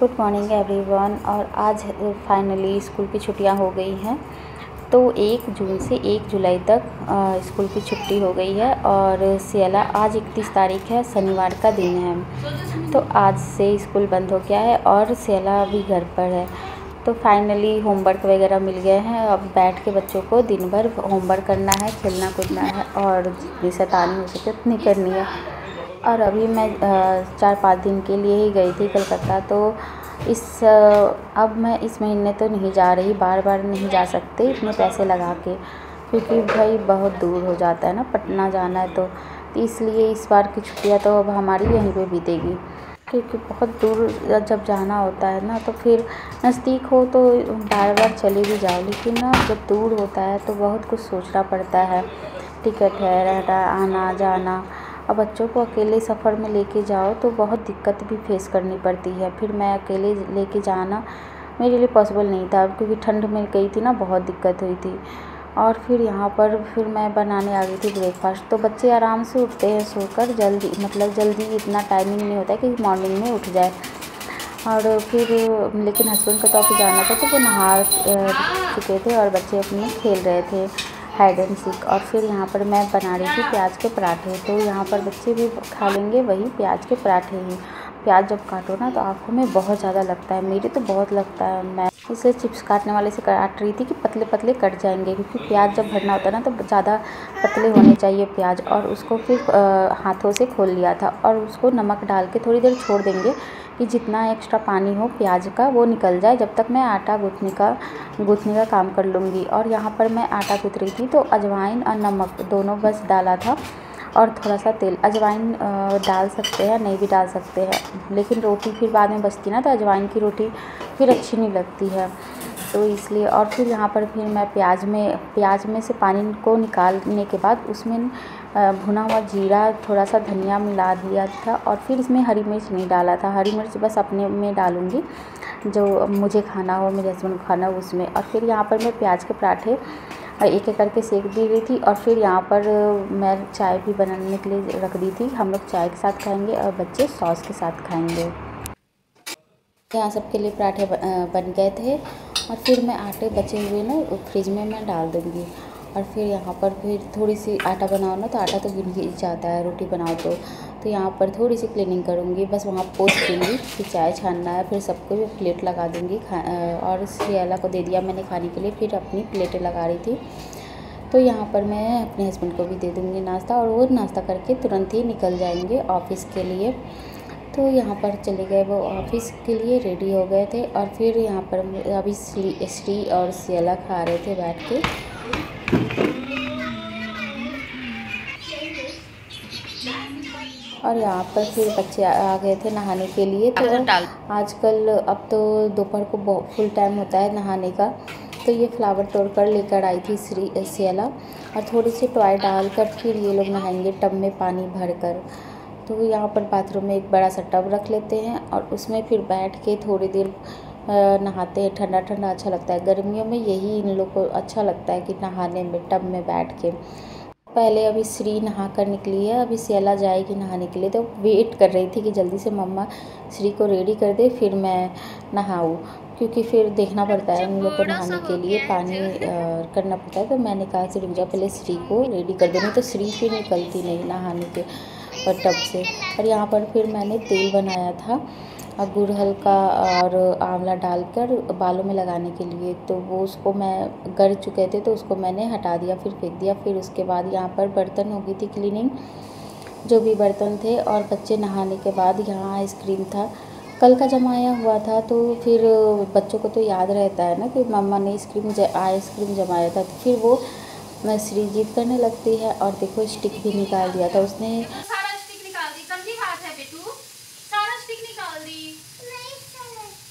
Good morning everyone. और आज finally school की छुट्टियां हो गई हैं। तो 1 जून से 1 जुलाई तक स्कूल की छुट्टी हो गई है। और सियाला आज 31 तारीख है, शनिवार का दिन है। तो आज से स्कूल बंद हो गया है और सियाला अभी घर पर है। तो फाइनली होमवर्क वगैरह मिल गए हैं। अब बैठ के बच्चों को दिन भर होमवर्क करना है, खेलना कूदना है और जितनी शैतानी हो सके उतनी करनी है। और अभी मैं 4-5 दिन के लिए ही गई थी कलकत्ता। तो अब मैं इस महीने तो नहीं जा रही, बार बार नहीं जा सकते इतने पैसे लगा के, क्योंकि भाई बहुत दूर हो जाता है ना, पटना जाना है। तो इसलिए इस बार की छुट्टियां तो अब हमारी यहीं पे बीतेगी, क्योंकि बहुत दूर जब जाना होता है ना, तो फिर नज़दीक हो तो बार बार चले भी जाओ, लेकिन ना जब दूर होता है तो बहुत कुछ सोचना पड़ता है। टिकट है, रहना, आना जाना। अब बच्चों को अकेले सफ़र में लेके जाओ तो बहुत दिक्कत भी फेस करनी पड़ती है। फिर मैं अकेले लेके जाना मेरे लिए पॉसिबल नहीं था, क्योंकि ठंड में गई थी ना, बहुत दिक्कत हुई थी। और फिर यहाँ पर मैं बनाने आ गई थी ब्रेकफास्ट। तो बच्चे आराम से उठते हैं सोकर, जल्दी इतना टाइमिंग नहीं होता है कि मॉर्निंग में उठ जाए। और फिर लेकिन हस्बैंड को तो ऑफिस जाना था, तो वो नहा चुके थे और बच्चे अपने खेल रहे थे हाइड एंड सीक। और फिर यहाँ पर मैं बना रही थी प्याज के पराठे। तो यहाँ पर बच्चे भी खा लेंगे वही प्याज के पराठे ही। प्याज जब काटो ना तो आँखों में बहुत ज़्यादा लगता है, मेरे तो बहुत लगता है। मैं इसे चिप्स काटने वाले से काट रही थी कि पतले पतले कट जाएंगे, क्योंकि प्याज जब भरना होता है ना तो ज़्यादा पतले होने चाहिए प्याज। और उसको फिर हाथों से खोल लिया था और उसको नमक डाल के थोड़ी देर छोड़ देंगे कि जितना एक्स्ट्रा पानी हो प्याज का वो निकल जाए, जब तक मैं आटा गूँथने का काम कर लूँगी। और यहाँ पर मैं आटा गूँथ रही थी, तो अजवाइन और नमक दोनों बस डाला था और थोड़ा सा तेल। अजवाइन डाल सकते हैं, नहीं भी डाल सकते हैं, लेकिन रोटी फिर बाद में बचती ना, तो अजवाइन की रोटी फिर अच्छी नहीं लगती है, तो इसलिए। और फिर यहाँ पर फिर मैं प्याज में से पानी को निकालने के बाद उसमें भुना हुआ जीरा, थोड़ा सा धनिया मिला दिया था। और फिर इसमें हरी मिर्च नहीं डाला था, हरी मिर्च बस अपने में डालूँगी जो मुझे खाना हो, मेरे हस्बैंड को खाना हो उसमें। और फिर यहाँ पर मैं प्याज के पराठे एक एक करके सेक दी रही थी। और फिर यहाँ पर मैं चाय भी बनाने के लिए रख दी थी। हम लोग चाय के साथ खाएंगे और बच्चे सॉस के साथ खाएंगे। यहाँ सबके लिए पराठे बन गए थे। और फिर मैं आटे बचे हुए ना फ्रिज में मैं डाल दूँगी। और फिर यहाँ पर फिर थोड़ी सी आटा बनाओ ना तो आटा तो गिर जाता है, रोटी बनाओ तो यहाँ पर थोड़ी सी क्लीनिंग करूँगी, बस वहाँ पोंछ दूँगी। फिर चाय छानना है, फिर सबको भी प्लेट लगा दूँगी। और सियाला को दे दिया मैंने खाने के लिए, फिर अपनी प्लेटें लगा रही थी। तो यहाँ पर मैं अपने हस्बैंड को भी दे दूँगी नाश्ता, और वो नाश्ता करके तुरंत ही निकल जाएंगे ऑफ़िस के लिए। तो यहाँ पर चले गए वो ऑफ़िस के लिए, रेडी हो गए थे। और फिर यहाँ पर अभी श्री और सियाला खा रहे थे बैठ के। और यहाँ पर फिर बच्चे आ गए थे नहाने के लिए। तो आजकल अब तो दोपहर को फुल टाइम होता है नहाने का। तो ये फ्लावर तोड़कर लेकर आई थी सियाला, और थोड़ी सी टॉय डालकर फिर ये लोग नहाएंगे टब में पानी भरकर। तो यहाँ पर बाथरूम में एक बड़ा सा टब रख लेते हैं और उसमें फिर बैठ के थोड़ी देर नहाते हैं। ठंडा ठंडा अच्छा लगता है, गर्मियों में यही इन लोग को अच्छा लगता है कि नहाने में टब में बैठ के। पहले अभी श्री नहा कर निकली है, अभी सियाला जाएगी नहाने के लिए। तो वेट कर रही थी कि जल्दी से मम्मा श्री को रेडी कर दे, फिर मैं नहाऊँ, क्योंकि फिर देखना पड़ता है उन लोग को नहाने के लिए, पानी करना पड़ता है। तो मैंने कहा कि रुक जा, पहले श्री को रेडी कर देनी, तो श्री फिर निकलती नहीं नहाने के टब से। और यहाँ पर फिर मैंने तेल बनाया था गुड़हल का और आंवला डालकर बालों में लगाने के लिए। तो वो उसको मैं गड़ चुके थे, तो उसको मैंने हटा दिया, फिर फेंक दिया। फिर उसके बाद यहाँ पर बर्तन हो गई थी क्लीनिंग, जो भी बर्तन थे। और बच्चे नहाने के बाद यहाँ आइसक्रीम था, कल का जमाया हुआ था। तो फिर बच्चों को तो याद रहता है ना कि मम्मा ने आइसक्रीम जमाया था, तो फिर वो श्री जिद करने लगती है। और देखो स्टिक भी निकाल दिया था उसने।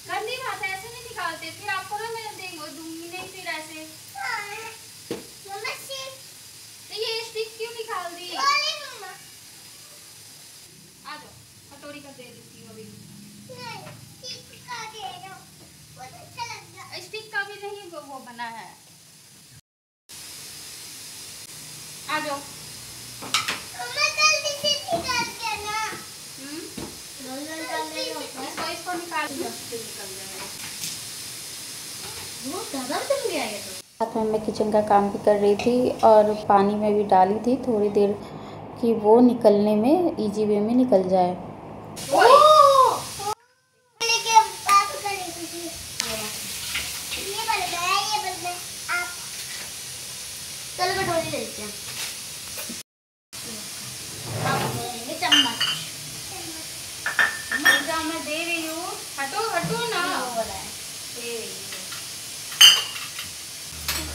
गंदी बात है, ऐसे नहीं निकालते। फिर आपको ना मैं दूंगी नहीं फिर ऐसे। तो ये स्टिक क्यों निकाल दी? आ जाओ, कटोरी का दे देती हूँ अभी। स्टिक का भी नहीं वो बना है। आ जाओ। इसको निकाल निकल जाएगा। वो ज़्यादा चल गया ये तो। साथ में मैं किचन का काम भी कर रही थी और पानी में भी डाली थी थोड़ी देर कि वो निकलने में इजी वे में निकल जाए। मैं दे रही हूँ, हटो हटो ना।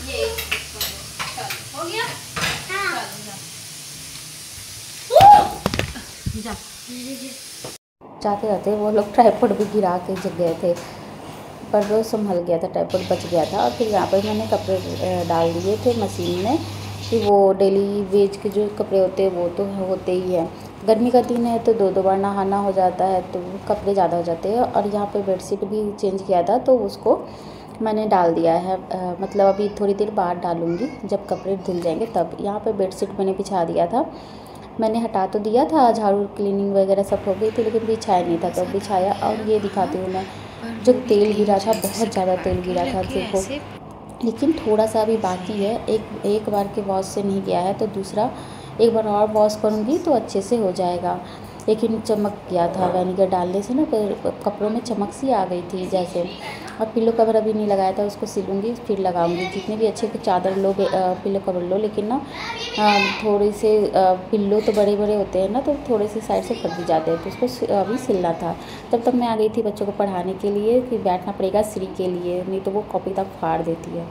ये हो गया। हाँ। जाते जाते वो लोग ट्राइपॉड भी गिरा के जग गए थे, पर वो संभल गया था, ट्राइपॉड बच गया था। और फिर यहाँ पर मैंने कपड़े डाल दिए थे मशीन में कि वो डेली वेज के जो कपड़े होते हैं वो तो होते ही हैं। गर्मी का दिन है तो दो बार नहाना हो जाता है तो कपड़े ज़्यादा हो जाते हैं। और यहाँ पे बेडशीट भी चेंज किया था तो उसको मैंने डाल दिया है, मतलब अभी थोड़ी देर बाद डालूँगी जब कपड़े धुल जाएंगे तब। यहाँ पे बेडशीट मैंने बिछा दिया था, मैंने हटा तो दिया था, झाड़ू क्लीनिंग वगैरह सब हो गई थी, लेकिन बिछाया नहीं था, तब बिछाया। और ये दिखाती हूँ मैं, जो तेल गिरा था बहुत ज़्यादा तेल गिरा था देखो, लेकिन थोड़ा सा भी बाकी है। एक बार के वॉश से नहीं गया है तो दूसरा एक बार और वॉश करूँगी तो अच्छे से हो जाएगा। लेकिन चमक गया था विनेगर डालने से ना, कपड़ों में चमक सी आ गई थी जैसे। और पिल्लो कवर अभी नहीं लगाया था, उसको सिलूँगी फिर लगाऊंगी। जितने भी अच्छे चादर लो, पिल्लो कवर लो, लेकिन ना थोड़ी से पिल्लो तो बड़े बड़े होते हैं ना, तो थोड़े से साइड से फट भी जाते हैं, तो उसको अभी सिलना था। तब तक मैं आ गई थी बच्चों को पढ़ाने के लिए कि बैठना पड़ेगा श्री के लिए, नहीं तो वो कॉपी तक फाड़ देती है।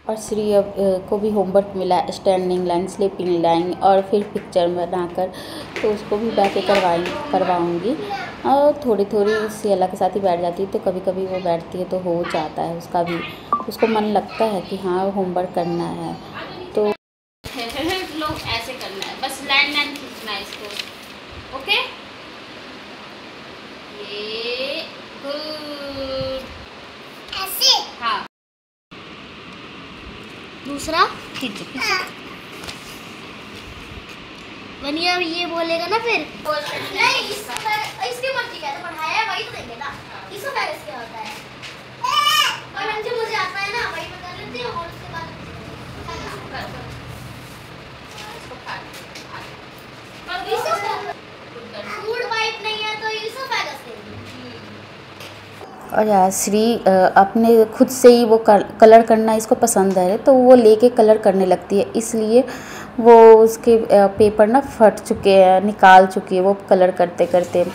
और श्री अब को भी होमवर्क मिला, स्टैंडिंग लाइन, स्लीपिंग लाइन और फिर पिक्चर बनाकर, तो उसको भी बैठ के करवाऊँगी। और थोड़ी सियाला के साथ ही बैठ जाती है, तो कभी कभी वो बैठती है तो हो जाता है उसका भी, उसको मन लगता है कि हाँ होमवर्क करना है। तो लोग ऐसे करना है, बस लाइन खींचना है इसको। ओके, ये गुड ऐसे। हाँ, दूसरा खींचो बनिया ये बोलेगा ना फिर नहीं, इसकी मर्जी का पढ़ाया है वही तो देंगे ना, इसको पहले इसके होता है और जो मुझे आता है ना वही मैं कर लेती हूँ। और उसके बाद फूड वाइप नहीं है तो इसको पहले और यार श्री अपने खुद से ही वो कलर करना इसको पसंद है, तो वो लेके कलर करने लगती है, इसलिए वो उसके पेपर ना फट चुके हैं, निकाल चुकी है वो कलर करते करते।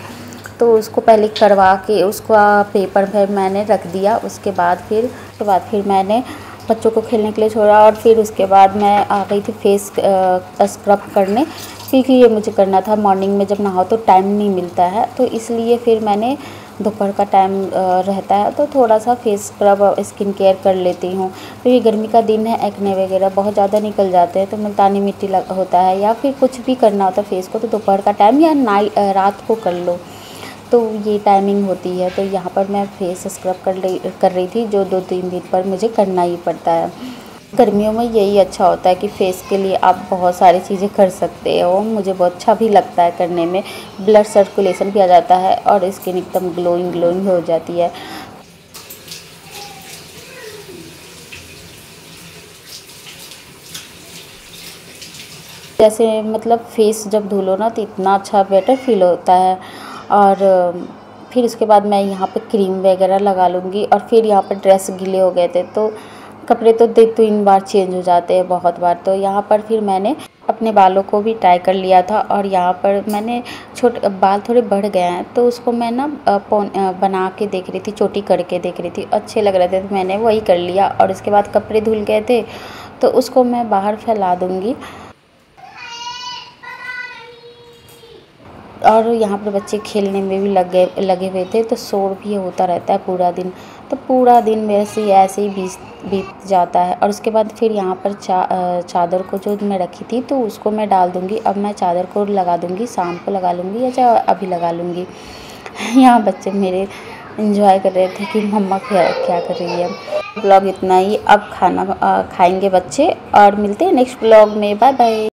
तो उसको पहले करवा के उसको पेपर पे मैंने रख दिया। उसके बाद फिर मैंने बच्चों को खेलने के लिए छोड़ा। और फिर उसके बाद मैं आ गई थी फेस स्क्रब करने, क्योंकि ये मुझे करना था। मॉर्निंग में जब नहाओ तो टाइम नहीं मिलता है, तो इसलिए फिर मैंने दोपहर का टाइम रहता है तो थोड़ा सा फेस स्क्रब स्किन केयर कर लेती हूँ। तो ये गर्मी का दिन है, एक्ने वगैरह बहुत ज़्यादा निकल जाते हैं, तो मुल्तानी मिट्टी होता है या फिर कुछ भी करना होता है फेस को, तो दोपहर का टाइम या रात को कर लो, तो ये टाइमिंग होती है। तो यहाँ पर मैं फेस स्क्रब कर रही थी, जो 2-3 दिन पर मुझे करना ही पड़ता है। गर्मियों में यही अच्छा होता है कि फेस के लिए आप बहुत सारी चीज़ें कर सकते हो, मुझे बहुत अच्छा भी लगता है करने में। ब्लड सर्कुलेशन भी आ जाता है और स्किन एकदम ग्लोइंग हो जाती है। जैसे मतलब फेस जब धुलो ना तो इतना अच्छा बेटर फील होता है। और फिर उसके बाद मैं यहाँ पे क्रीम वगैरह लगा लूँगी। और फिर यहाँ पर ड्रेस गीले हो गए थे, तो कपड़े तो 2-3 बार चेंज हो जाते हैं, बहुत बार। तो यहाँ पर फिर मैंने अपने बालों को भी टाई कर लिया था। और यहाँ पर मैंने छोटे बाल थोड़े बढ़ गए हैं, तो उसको मैं ना बना के देख रही थी, चोटी करके देख रही थी, अच्छे लग रहे थे, तो मैंने वही कर लिया। और इसके बाद कपड़े धुल गए थे तो उसको मैं बाहर फैला दूँगी। और यहाँ पर बच्चे खेलने में भी लगे हुए थे, तो शोर भी होता रहता है पूरा दिन। तो पूरा दिन मेरे से ऐसे ही बीत जाता है। और उसके बाद फिर यहाँ पर चादर को जो मैं रखी थी तो उसको मैं डाल दूँगी। अब मैं चादर को लगा दूँगी, शाम को लगा लूँगी या चाहे अभी लगा लूँगी। यहाँ बच्चे मेरे एंजॉय कर रहे थे कि मम्मा क्या कर रही है। ब्लॉग इतना ही, अब खाना खाएंगे बच्चे और मिलते हैं नेक्स्ट ब्लॉग में। Bye bye.